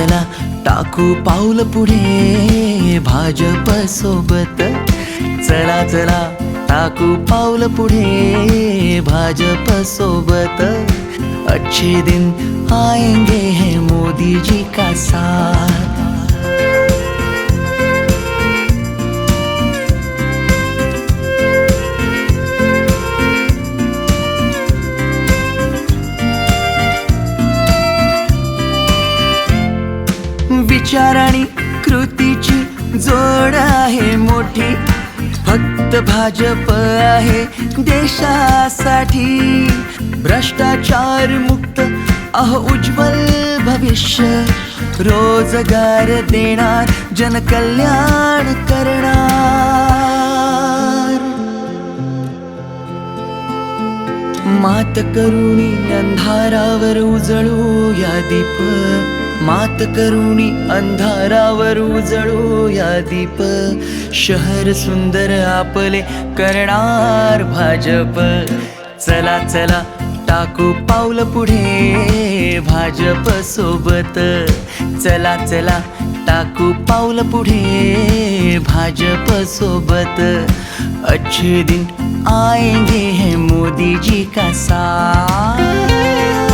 चला टाकू पाऊल पुढे भाजप सोबत. चला चला टाकू पाऊल पुढे भाजप सोबत. अच्छे दिन आएंगे हैं मोदी जी का साथ. विचार आणि कृतीची जोड आहे मोठी. फक्त भाजप आहे देशासाठी. भ्रष्टाचार मुक्त उज्ज्वल भविष्य. रोजगार देणार जनकल्याण करणार. मात करुणी अंधारावर उजळूया दीप. मात करुणी अंधारावर उजळूया दीप. शहर सुंदर आपले करणार भाजप. चला चला टाकू पाऊल पुढे भाजप सोबत. चला चला टाकू पाऊल पुढे भाजप सोबत. अच्छे दिन आएंगे हैं मोदी जी का साथ.